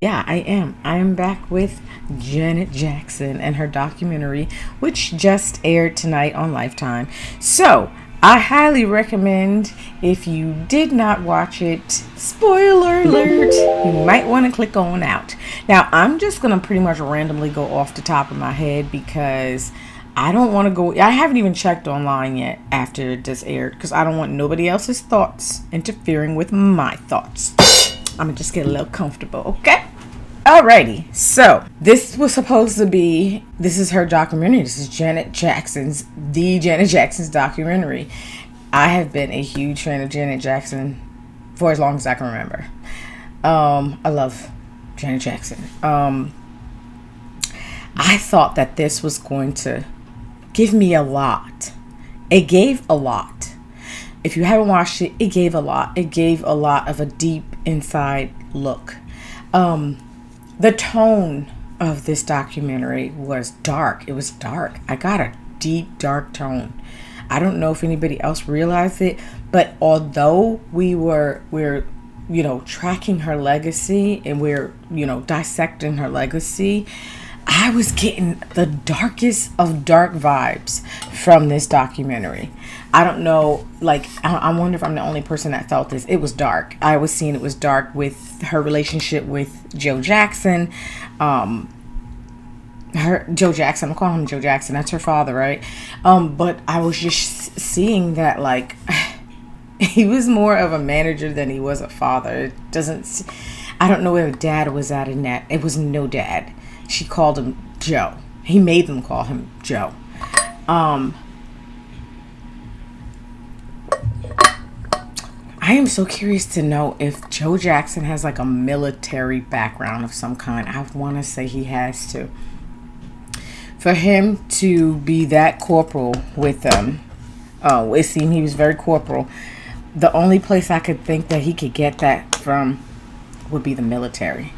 Yeah, I am. I am back with Janet Jackson and her documentary, which just aired tonight on Lifetime. So, I highly recommend if you did not watch it, spoiler alert, you might want to click on out. Now, I'm just going to pretty much randomly go off the top of my head because I don't want to go. I haven't even checked online yet after this aired because I don't want nobody else's thoughts interfering with my thoughts. I'm gonna just get a little comfortable, okay? Alrighty, so this was supposed to be, this is her documentary. This is Janet Jackson's documentary. I have been a huge fan of Janet Jackson for as long as I can remember. I love Janet Jackson. I thought that this was going to give me a lot. It gave a lot. If you haven't watched it, it gave a lot. It gave a lot of a deep inside look. The tone of this documentary was dark. It was dark. I got a deep, dark tone. I don't know if anybody else realized it, but although we're tracking her legacy and we're dissecting her legacy, I was getting the darkest of dark vibes from this documentary. I don't know, like, I wonder if I'm the only person that felt this. It was dark. I was seeing it was dark with her relationship with Joe Jackson. Joe Jackson, I'm calling him Joe Jackson. That's her father, right? But I was just seeing that, like, he was more of a manager than he was a father. I don't know where dad was at in that. It was no dad. She called him Joe. He made them call him Joe. I am so curious to know if Joe Jackson has like a military background of some kind. I want to say he has to. For him to be that corporal with them, it seemed he was very corporal. The only place I could think that he could get that from would be the military.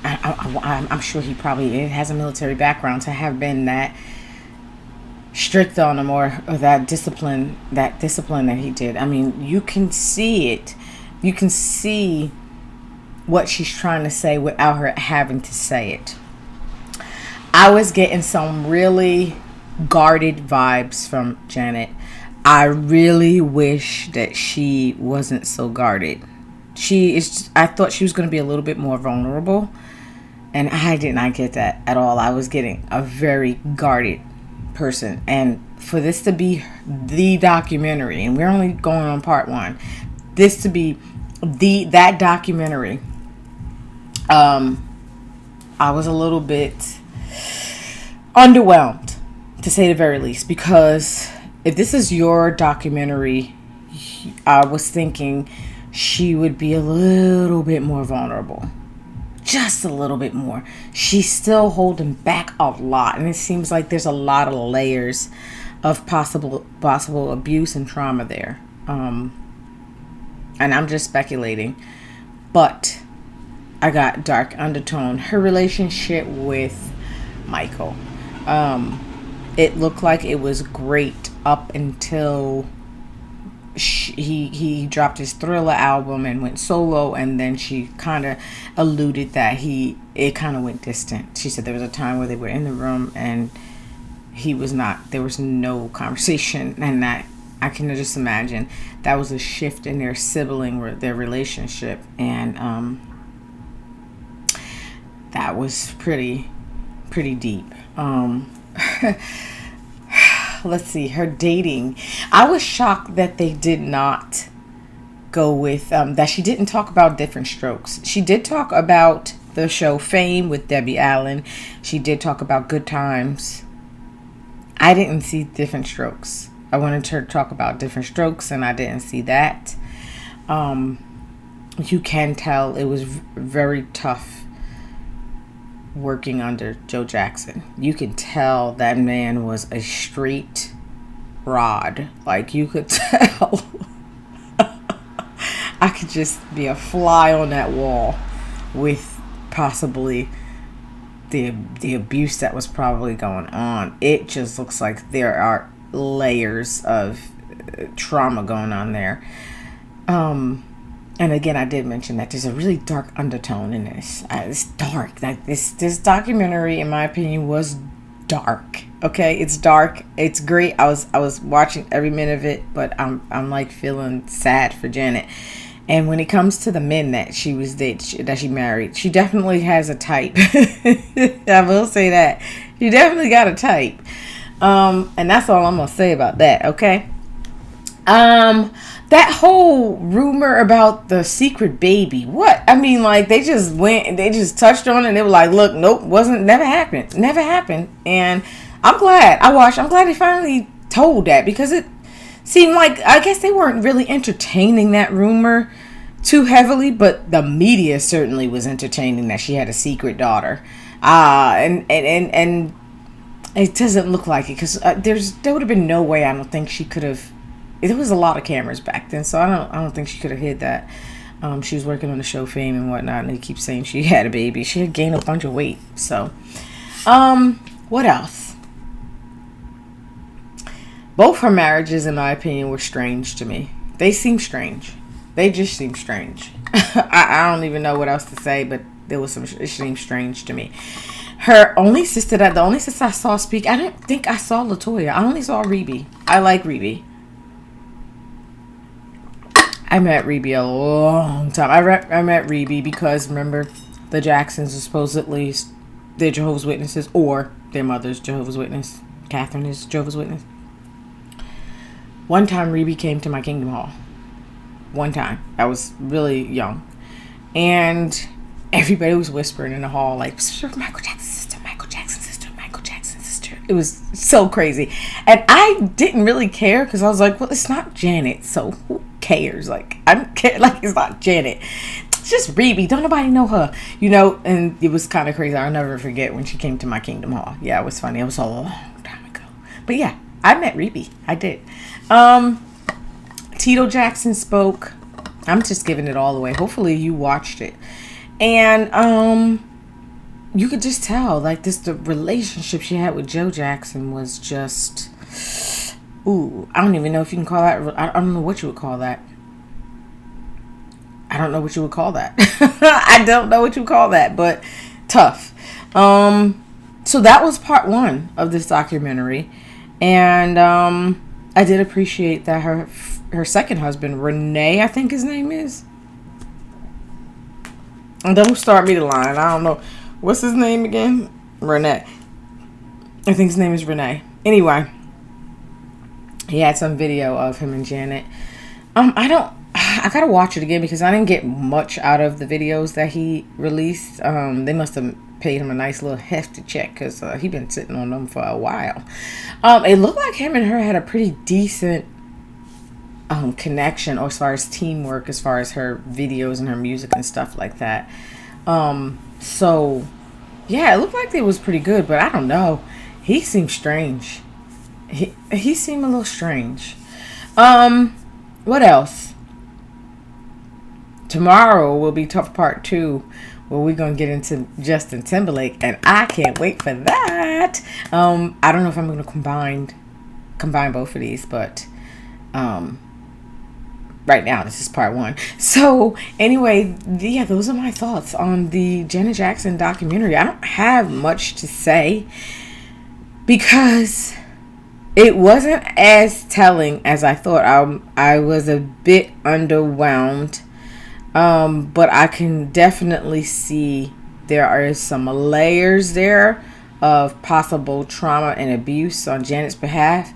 I'm sure he probably has a military background to have been that strict on him or that discipline that he did. I mean, you can see it. You can see what she's trying to say without her having to say it. I was getting some really guarded vibes from Janet. I really wish that she wasn't so guarded. I thought she was going to be a little bit more vulnerable. And I did not get that at all. I was getting a very guarded person. And for this to be the documentary, and we're only going on part one, this to be that documentary, I was a little bit underwhelmed, to say the very least. Because if this is your documentary, I was thinking she would be a little bit more vulnerable. Just a little bit more. She's still holding back a lot, and it seems like there's a lot of layers of possible abuse and trauma there. And I'm just speculating, but I got dark undertone. Her relationship with Michael, it looked like it was great up until he dropped his Thriller album and went solo, and then she kind of alluded that it kind of went distant. She said there was a time where they were in the room and there was no conversation, and that I can just imagine that was a shift in their relationship, and that was pretty deep. Let's see, her dating. I was shocked that they did not go with, that she didn't talk about Different Strokes. She did talk about the show Fame with Debbie Allen. She did talk about Good Times. I didn't see Different Strokes. I wanted her to talk about Different Strokes, and I didn't see that. You can tell it was very tough working under Joe Jackson. You can tell that man was a straight rod. Like, you could tell. I could just be a fly on that wall with possibly the abuse that was probably going on. It just looks like there are layers of trauma going on there. And again, I did mention that there's a really dark undertone in this. It's dark. Like this documentary, in my opinion, was dark. Okay, it's dark. It's great. I was watching every minute of it, but I'm like feeling sad for Janet. And when it comes to the men that she married, she definitely has a type. I will say that she definitely got a type. And that's all I'm gonna say about that. Okay. That whole rumor about the secret baby. What? I mean, like they just touched on it and they were like, look, nope, never happened. And I'm glad they finally told that, because it seemed like, I guess they weren't really entertaining that rumor too heavily, but the media certainly was entertaining that she had a secret daughter. And it doesn't look like it, because there would have been no way, I don't think she could have. There was a lot of cameras back then, so I don't think she could have hid that. She was working on the show Fame and whatnot, and they keep saying she had a baby. She had gained a bunch of weight. So, what else? Both her marriages, in my opinion, were strange to me. They seem strange. They just seem strange. I don't even know what else to say, but it seemed strange to me. The only sister I saw speak, I don't think I saw LaToya. I only saw Rebe. I like Rebe. I met Rebe a long time. I met Rebe because, remember, the Jacksons are supposedly, they're Jehovah's Witnesses, or their mother's Jehovah's Witness. Catherine is Jehovah's Witness. One time Rebe came to my Kingdom Hall. One time. I was really young. And everybody was whispering in the hall, like, Michael Jackson's sister, Michael Jackson's sister, Michael Jackson's sister. It was so crazy. And I didn't really care, because I was like, well, it's not Janet, so who cares? Like, I don't care. Like, it's not Janet. It's just Rebe. Don't nobody know her. And it was kind of crazy. I'll never forget when she came to my Kingdom Hall. Yeah, it was funny. It was a long time ago. But yeah, I met Rebe. I did. Tito Jackson spoke. I'm just giving it all away. Hopefully you watched it. And you could just tell, like, the relationship she had with Joe Jackson was just, ooh, I don't even know if you can call that, I don't know what you would call that. I don't know what you would call that. I don't know what you would call that, but tough. So that was part one of this documentary. And I did appreciate that her second husband, Renee, I think his name is. And don't start me the line. I don't know. What's his name again? Renee. I think his name is Renee. Anyway, he had some video of him and Janet. I gotta watch it again, because I didn't get much out of the videos that he released. They must have paid him a nice little hefty check, because he been sitting on them for a while. It looked like him and her had a pretty decent connection, or as far as teamwork, as far as her videos and her music and stuff like that. So yeah, it looked like it was pretty good, but I don't know. He seemed strange. He seemed a little strange. What else? Tomorrow will be Tough Part 2, where we're going to get into Justin Timberlake, and I can't wait for that. I don't know if I'm going to combine both of these, but right now this is part 1. So anyway, yeah, those are my thoughts on the Janet Jackson documentary. I don't have much to say, because it wasn't as telling as I thought. I was a bit underwhelmed. But I can definitely see there are some layers there of possible trauma and abuse on Janet's behalf.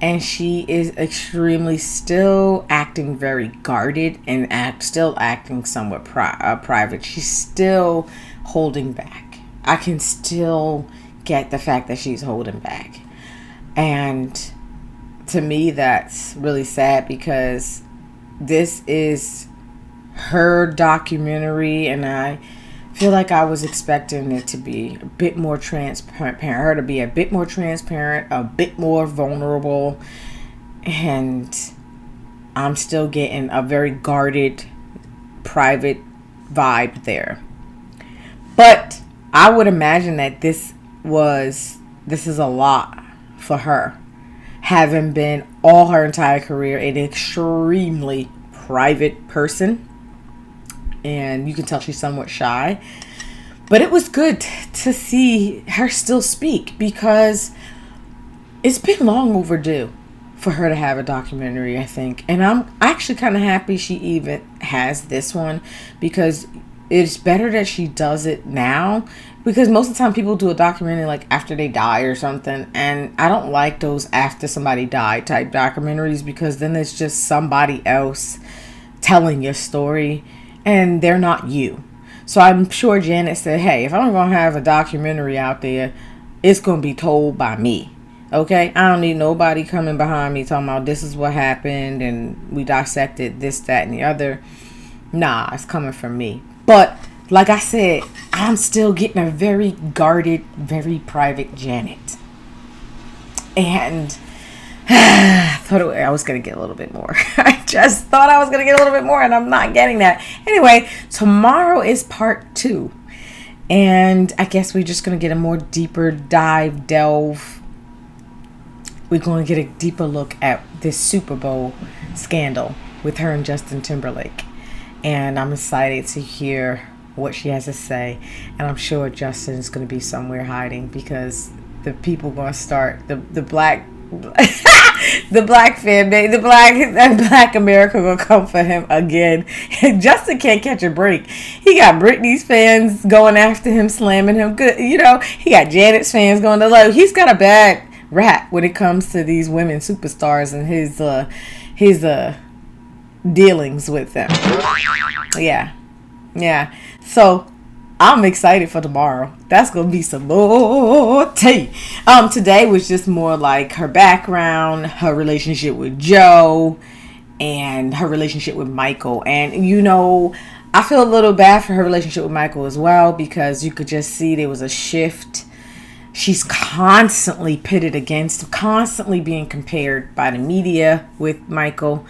And she is extremely still acting very guarded and still acting somewhat private. She's still holding back. I can still get the fact that she's holding back. And to me, that's really sad, because this is her documentary, and I feel like I was expecting it to be a bit more transparent, her to be a bit more transparent, a bit more vulnerable, and I'm still getting a very guarded, private vibe there. But I would imagine that this is a lot for her, having been all her entire career an extremely private person. and you can tell she's somewhat shy. But it was good to see her still speak, because it's been long overdue for her to have a documentary, I think. And I'm actually kind of happy she even has this one, because it's better that she does it now, because most of the time people do a documentary like after they die or something, and I don't like those after somebody died type documentaries, because then it's just somebody else telling your story and they're not you. So I'm sure Janet said, hey, if I'm gonna have a documentary out there, it's gonna be told by me. Okay, I don't need nobody coming behind me talking about this is what happened and we dissected this, that, and the other. Nah, it's coming from me. But like I said, I'm still getting a very guarded, very private Janet. And I thought I was going to get a little bit more. I just thought I was going to get a little bit more, and I'm not getting that. Anyway, tomorrow is part 2. And I guess we're just going to get a more deeper delve. We're going to get a deeper look at this Super Bowl scandal with her and Justin Timberlake. And I'm excited to hear what she has to say. And I'm sure Justin is going to be somewhere hiding, because the people going to start, the black the black fan base, the black America going to come for him again. Justin can't catch a break. He got Britney's fans going after him, slamming him. Good, you know. He got Janet's fans going to love. He's got a bad rap when it comes to these women superstars and his dealings with them. Yeah. So I'm excited for tomorrow. That's gonna be some more tea. Today was just more like her background, her relationship with Joe, and her relationship with Michael. And you know, I feel a little bad for her relationship with Michael as well, because you could just see there was a shift. She's constantly pitted against, constantly being compared by the media with Michael.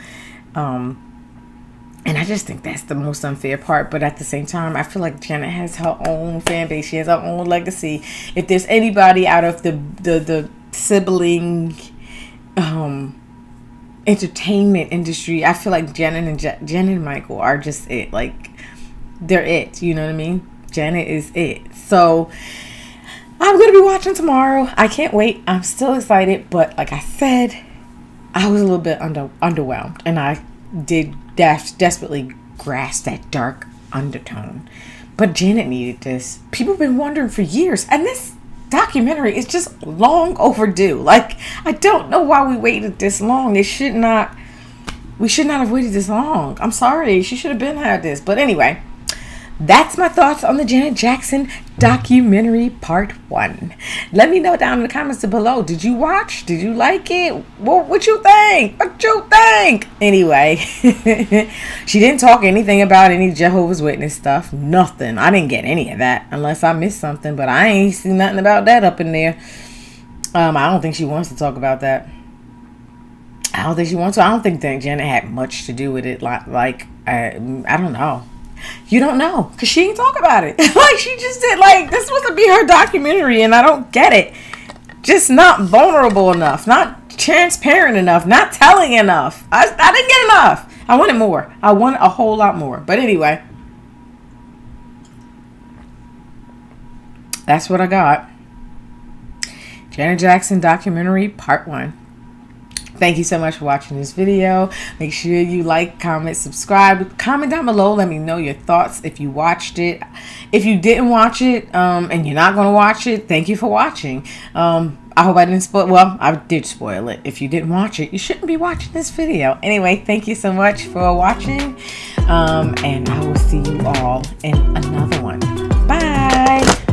And I just think that's the most unfair part. But at the same time, I feel like Janet has her own fan base. She has her own legacy. If there's anybody out of the sibling entertainment industry, I feel like Janet and Michael are just it. Like, they're it. You know what I mean? Janet is it. So I'm going to be watching tomorrow. I can't wait. I'm still excited. But like I said, I was a little bit underwhelmed. And I did desperately grasp that dark undertone. But Janet needed this. People have been wondering for years. And this documentary is just long overdue. Like, I don't know why we waited this long. We should not have waited this long. I'm sorry. She should have been had this. But anyway, that's my thoughts on the Janet Jackson documentary part 1. Let me know down in the comments below. Did you watch? Did you like it? What you think? What you think? Anyway, she didn't talk anything about any Jehovah's Witness stuff. Nothing. I didn't get any of that unless I missed something. But I ain't seen nothing about that up in there. I don't think she wants to talk about that. I don't think she wants to. I don't think that Janet had much to do with it. Like I don't know. You don't know, because she didn't talk about it. Like, she just did, like, this was to be her documentary, and I don't get it. Just not vulnerable enough, not transparent enough, not telling enough. I didn't get enough. I wanted more. I wanted a whole lot more. But anyway, that's what I got. Janet Jackson documentary part 1. Thank you so much for watching this video. Make sure you like, comment, subscribe. Comment down below. Let me know your thoughts if you watched it. If you didn't watch it and you're not going to watch it, thank you for watching. I hope I didn't spoil. Well, I did spoil it. If you didn't watch it, you shouldn't be watching this video. Anyway, thank you so much for watching. And I will see you all in another one. Bye.